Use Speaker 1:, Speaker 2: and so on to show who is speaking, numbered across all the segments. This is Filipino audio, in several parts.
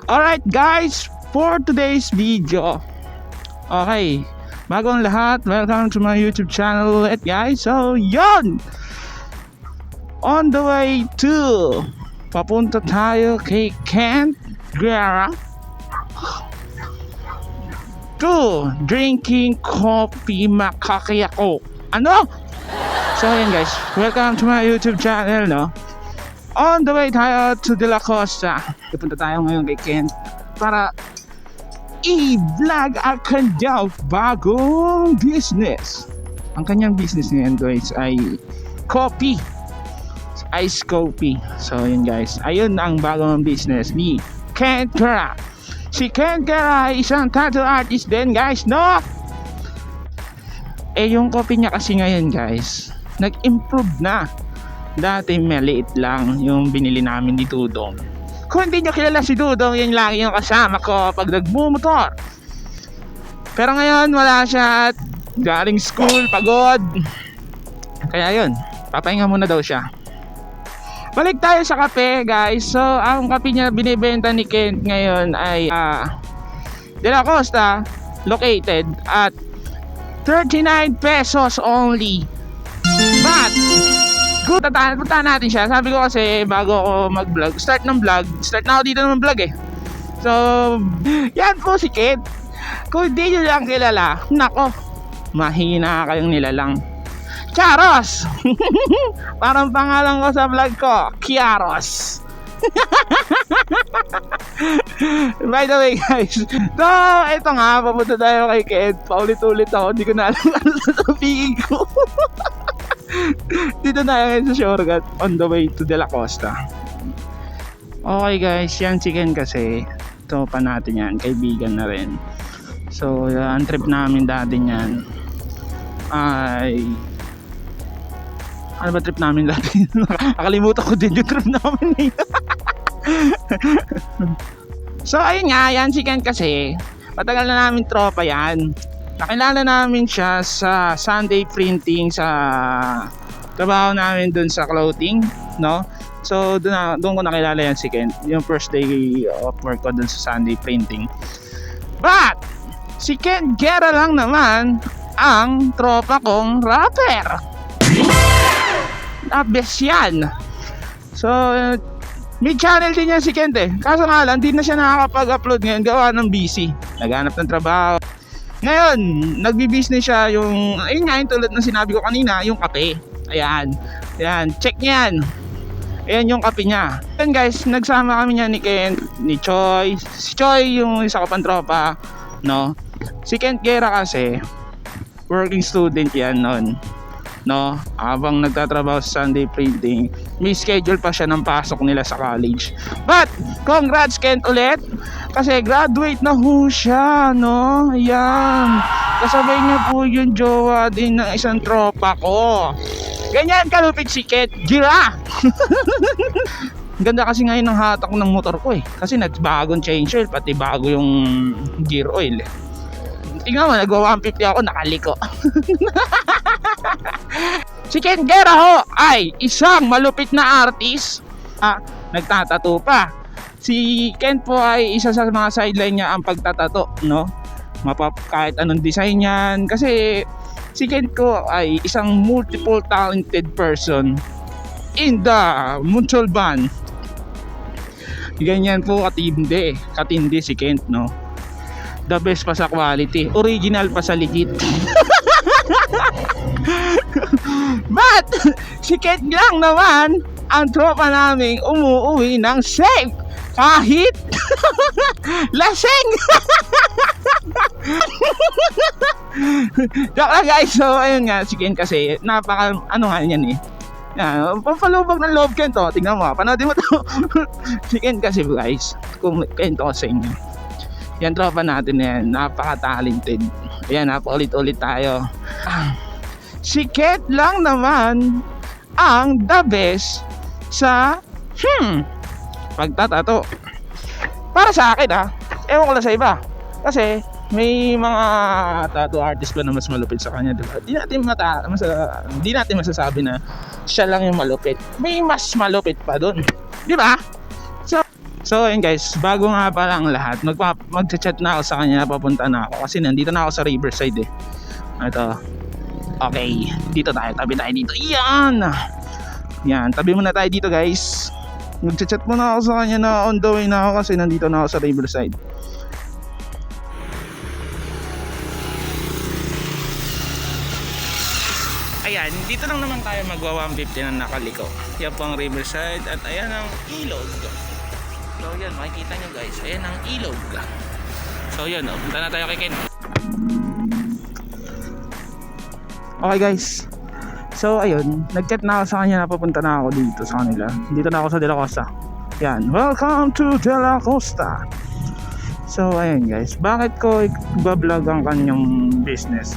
Speaker 1: Alright guys, for today's video. Okay, bago ang lahat, welcome to my YouTube channel ulit guys. So yun, on the way to, papunta tayo kay Kent Guerra to drinking coffee makakayako. Ano? So yun guys, welcome to my YouTube channel, no? On the way tayo to De La Costa. Pupunta tayo ngayon kay Kent para i-vlog ang kanyang bagong business. Ang kanyang business ngayon guys ay coffee, ice coffee. So yun guys, ayun ang bagong business ni Kent Guerra. Si Kent Guerra ay isang tattoo artist din guys, no? Eh yung coffee niya kasi ngayon guys, nag-improve na. Dati maliit lang yung binili namin ni Dudong. Kung hindi nyo kilala si Dudong, yan lagi yung kasama ko pag nagmumotor. Pero ngayon wala siya at galing school, pagod. Kaya yun, papahinga muna daw siya. Balik tayo sa kape guys. So ang kape niya binibenta ni Kent ngayon ay De La Costa, located at 39 pesos only. But punta natin siya. Sabi ko kasi bago ako mag-vlog, start na ako dito ng vlog eh. So yan po si Kent. Kung di nyo lang kilala, nako, mahina kayong nilalang. Charos. Parang pangalan ko sa vlog ko, Kiaros. By the way guys, so ito nga, papunta tayo kay Kent. Paulit-ulit ako, hindi ko na alam ano sasabihin ko. Dito tayo ngayon sa shortcut on the way to De La Costa. Okay guys, yan si Kent kasi tropa natin yan, kaibigan na rin. So ang trip namin dati niyan ay ano ba trip namin dati? Nakalimutan ko din yung trip namin eh. So ayun nga, yan si Kent kasi matagal na namin tropa yan. Nakilala namin siya sa Sunday printing, sa trabaho namin dun sa clothing, no? So doon ko nakilala yan si Kent, yung first day of work ko dun sa Sunday printing. But si Kent Guerra lang naman ang tropa kong rapper. Best yan. So may channel din yan si Kent eh. Kaso nga lang, di na siya nakakapag-upload ngayon, gawa ng busy, naghanap ng trabaho. Ngayon, nagbi-business siya yung, ayun nga, yung tulad ng sinabi ko kanina, yung kape. Ayan, check niya yan. Ayan yung kape niya. Ayan guys, nagsama kami niya ni Kent, ni Choi. Si Choi yung isa ko pang tropa, no? Si Kent Guerra kasi, working student yan noon, no? Habang nagtatrabaho sa Sunday printing, may schedule pa siya ng pasok nila sa college. But congrats Kent ulit, kasi graduate na ho siya, no? Ayan, kasabay niya po yung jowa din ng isang tropa ko. Ganyan kalupit si Kent Guerra. Ganda kasi ngayon ng hatak ng motor ko eh, kasi nagbagong change oil, pati bago yung gear oil eh. Tingnan mo, nagwa 150 ako, nakaliko. Si Kent Guerra ho ay isang malupit na artist. Nagtatato pa. Si Kent po ay isa sa mga sideline niya ang pagtatato, no? Kahit anong design yan. Kasi si Kent ko ay isang multiple talented person in the Mutual Band. Ganyan po katindi si Kent, no? The best pa sa quality, original pa sa legit. But si Kent lang naman ang tropa naming umuwi ng safe kahit lasing. Joke lang guys. So ayun nga, si Kent kasi napaka ano nga yan eh, pampalubog ng love Kent to. Tingnan mo, panoodin mo to. Si Kent kasi guys, kung Kent ko sa inyo, yan tropa natin yan, napaka-talented. Ayan, napaulit-ulit tayo. Si Kent lang naman ang the best sa pagtatato. Para sa akin ewan ko lang sa iba, kasi may mga tattoo artist pa na mas malupit sa kanya, diba? Di natin masasabi na siya lang yung malupit. May mas malupit pa dun, diba? So So ayun guys, bago nga pala ang lahat, magchat na ako sa kanya, papunta na ako kasi nandito na ako sa Riverside eh. Ito. Okay, dito tayo, tabi tayo dito. Yan, tabi muna tayo dito guys. Magchat muna ako sa kanya na on the way na ako kasi nandito na ako sa Riverside. Ayan, dito lang naman tayo magwa 150 na nakaliko. Yan po ang Riverside at ayan ang ilog. So yan, makikita nyo guys, ayan ang ilog. So yun, punta na tayo kay Ken. Okay guys, so ayun, nag-chat na ako sa kanya na papunta na ako dito sa kanila. Dito na ako sa De La Costa. Yan, welcome to De La Costa. So ayun guys, bakit ko i-vlog ang kanyang business?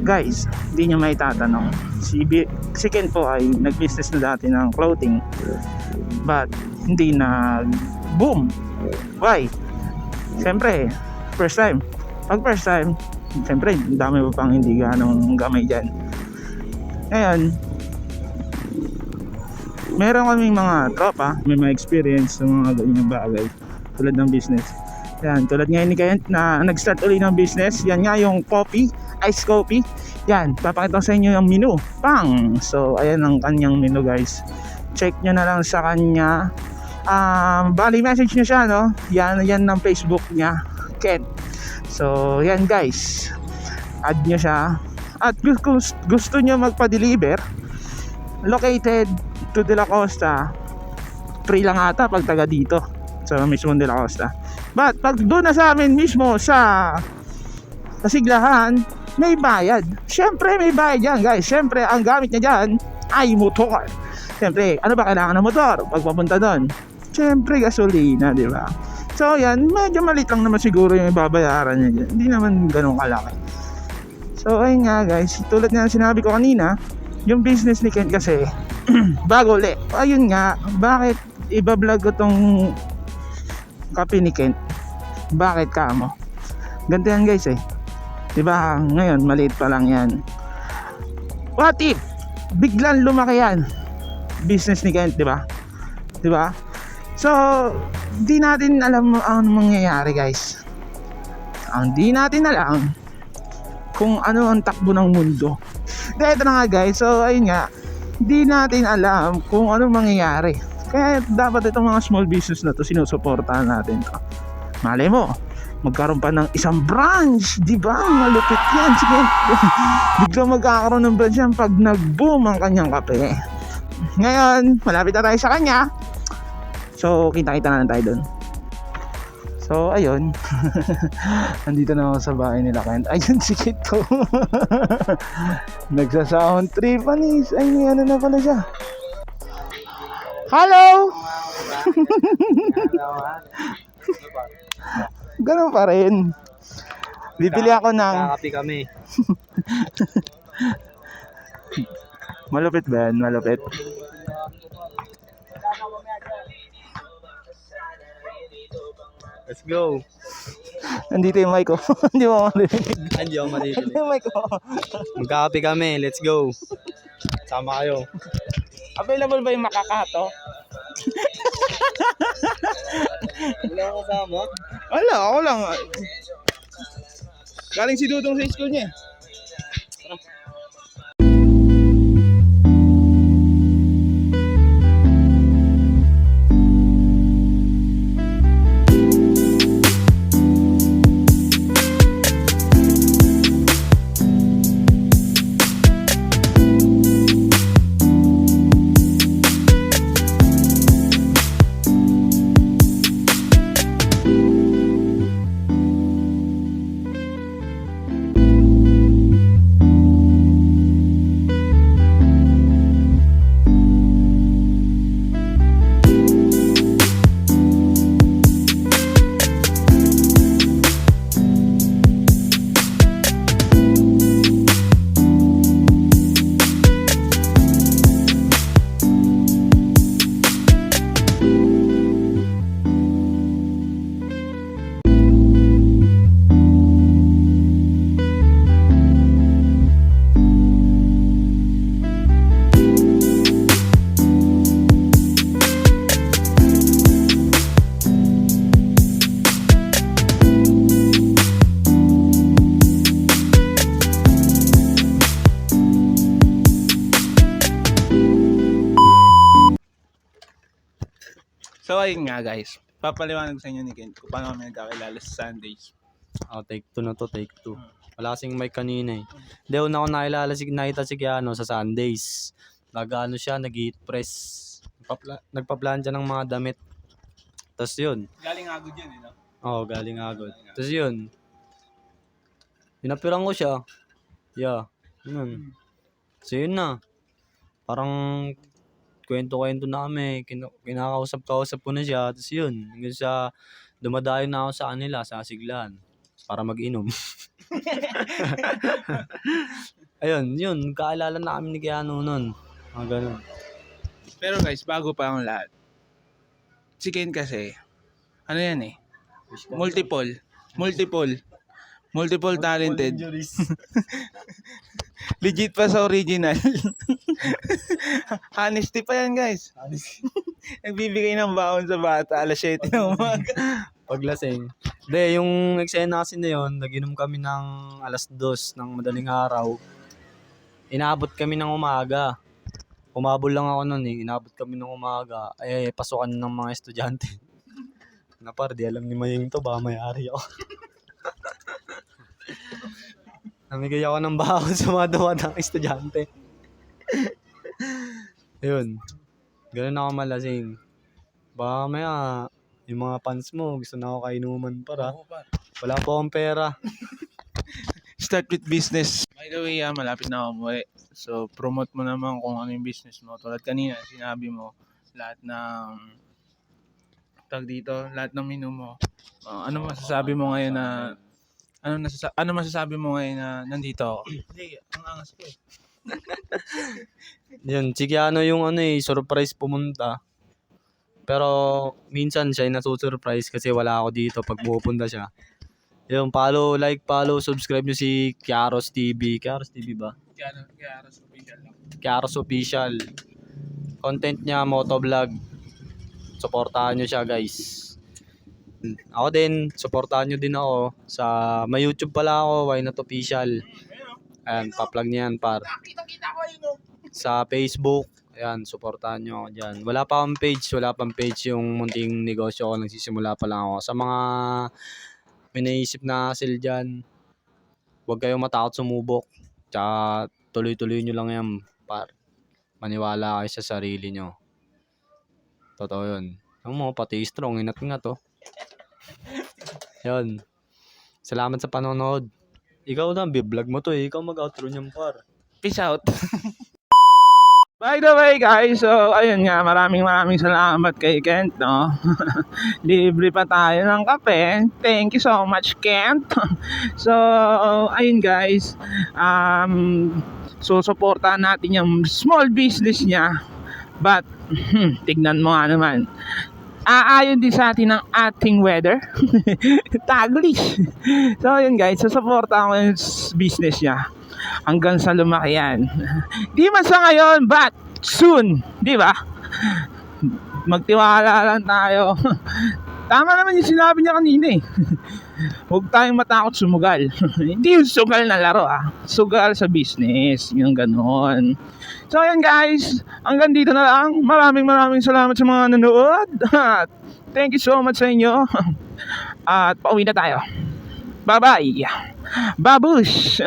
Speaker 1: Guys, hindi nyo may tatanong, si Ken po ay nag-business na dati ng clothing, but hindi na boom. Why? Siyempre, first time. Pag first time, siyempre, dami pa pang hindi ganong gamay dyan. Ngayon, meron kaming mga tropa, may mga experience sa mga ganyang bagay tulad ng business. Yan, tulad ngayon ni Kent na nag-start ulit ng business. Yan nga yung coffee, iced coffee. Yan, papakita ko sa inyo yung menu. Pang! So, ayan ang kanyang menu guys. Check nyo na lang sa kanya. Bali, message nyo siya, no? Yan ng Facebook niya, Kent. So, yan guys. Add nyo siya. At gusto nyo magpa-deliver, located to De La Costa. Free lang ata pag taga dito sa mismo De La Costa. But pag doon na sa amin mismo sa Siglahan, may bayad. Siyempre may bayad yan guys. Siyempre ang gamit niya dyan ay motor. Siyempre, ano ba kailangan ng motor pag papunta doon? Siyempre gasolina, di ba? So yan, medyo maliit lang naman siguro yung ibabayaran niya dyan. Hindi naman ganun kalaki. So ayun nga guys, tulad nga sinabi ko kanina, yung business ni Kent kasi bago ulit. Ayun nga, bakit iba-vlog ko tong kape ni Kent? Bakit ka mo? Ganito yan guys eh. Diba ngayon maliit pa lang yan. What if biglang lumaki yan? Business ni Kent, diba? Diba? So di natin alam ang mangyayari guys. Ang di natin alam kung ano ang takbo ng mundo. Dahil ito na nga guys. So ayun nga, di natin alam kung ano mangyayari. Kaya dapat itong mga small business na to sinusuportahan natin to. Malay mo, magkaroon pa ng isang branch, di ba? Malupit yan. Sige, biglang magkakaroon ng branch yan pag nag-boom ang kanyang kape. Ngayon, malapit na tayo sa kanya. So, kita-kita na lang tayo dun. So, ayun. Nandito na ako sa bahay nila Kent. Ayun, si Kit ko. Nagsa-sound trip. Anis. Ay, may ano na pala siya. Hello! Ganun pa rin. Bibili ako ng...
Speaker 2: Kakapi kami.
Speaker 1: Malupit ba yan? Malupit.
Speaker 2: Let's go.
Speaker 1: Nandito yung mic ko. Hindi mo marinig.
Speaker 2: Hindi ako marinig.
Speaker 1: Nandito yung mic ko.
Speaker 2: Magkakapi kami. Let's go. Sama kayo.
Speaker 1: Available ba yung makakato?
Speaker 2: Wala akong kasama.
Speaker 1: Wala, ako lang. Galing si Dudong sa school niya. So ayun nga guys, papaliwanag sa inyo ni Ken kung paano kami nagkakilala sa Sundays.
Speaker 2: Take 2 na to, take 2. Wala kasing mic kanina eh. Hindi, una ko nakita si Keanu sa Sundays. Nag-ano siya, nag-heat press. Nagpa-plan siya ng mga damit. Tapos yun.
Speaker 1: Galing agad yun, no?
Speaker 2: Oo, galing agad. Tapos yun. Pinapiran ko siya. Yeah. Yun. So yun na. Parang kwento-kwento na kami. Kinakausap-kausap ko na siya. Tapos yun. Hanggang sa dumadayo na ako sa kanila, sa Siglan. Para mag-inom. Ayun, yun. Kaalala na kami ni Keanu nun. Mga ganun.
Speaker 1: Pero guys, bago pa ang lahat. Si Ken kasi, ano yan eh? Multiple talented. Legit pa sa original. Honesty pa yan guys. Nagbibigay ng baon sa bata, alas 7 ng umaga.
Speaker 2: Paglasing. Hindi, yung eksena kasi na yun, nag-inom kami ng alas 2 ng madaling araw. Inaabot kami ng umaga. Umabol lang ako nun eh. Inabot kami ng umaga. Ay, pasukan ng mga estudyante. Napar, di alam ni Maying to. Baka may-ari ako. Namigay ako ng baon sa mga dumadang estudyante. Yun. Ganun ako malasing. Baka maya, yung mga fans mo, gusto na ako kainuman para. Wala po akong pera.
Speaker 1: Start with business. By the way, malapit na ako umuwi. So, promote mo naman kung ano yung business mo. Tulad kanina, sinabi mo, lahat ng lahat ng menu mo. Ano masasabi mo ngayon na masasabi mo ngayon na nandito ako? Hindi, ang angas ko eh.
Speaker 2: Yun, si Keanu yung surprise pumunta. Pero minsan siya yung nasusurprise kasi wala ako dito pag pupunta siya. Yung follow, subscribe nyo si Kiaros TV. Kiaros TV ba?
Speaker 1: Kiaros Official lang.
Speaker 2: Kiaros Official. Content niya, motovlog. Supportahan nyo siya guys. Ako din, supportahan nyo din ako. May YouTube pala ako, Why Not Official. Ayan, pa-plug niya yan par.
Speaker 1: Kita ko yun.
Speaker 2: Sa Facebook, ayan, supportahan nyo ako dyan. Wala pang page yung munting negosyo ko. Nagsisimula pa lang ako. Sa mga may naisip na hassle dyan, huwag kayong matakot sumubok. Tsaka tuloy-tuloy nyo lang yan, par. Maniwala kayo sa sarili nyo. Totoo yun. Ang mo, pati strong, ingat-ingat oh. Yun. Salamat sa panonood. Ikaw na, vlog mo to eh. Ikaw mag-outro niyan par.
Speaker 1: Peace out. By the way guys, so ayun nga, maraming salamat kay Kent, no? Libre pa tayo ng kape. Thank you so much, Kent. So, ayun guys, susuportahan natin yung small business niya. But, tignan mo nga naman, aayon din sa atin ng ating weather. Taglish. So ayun guys, susuportahan ko yung business niya hanggang sa lumaki yan. Di man sa ngayon, but soon, di ba? Magtiwala lang tayo. Tama naman yung sinabi niya kanina eh. Huwag tayong matakot sumugal. Hindi yung sugal na laro sugal sa business, yung ganon. So ayan guys, hanggang dito na lang. Maraming salamat sa mga nanood. Thank you so much sa inyo. At pauwi na tayo. Bye bye. Babush.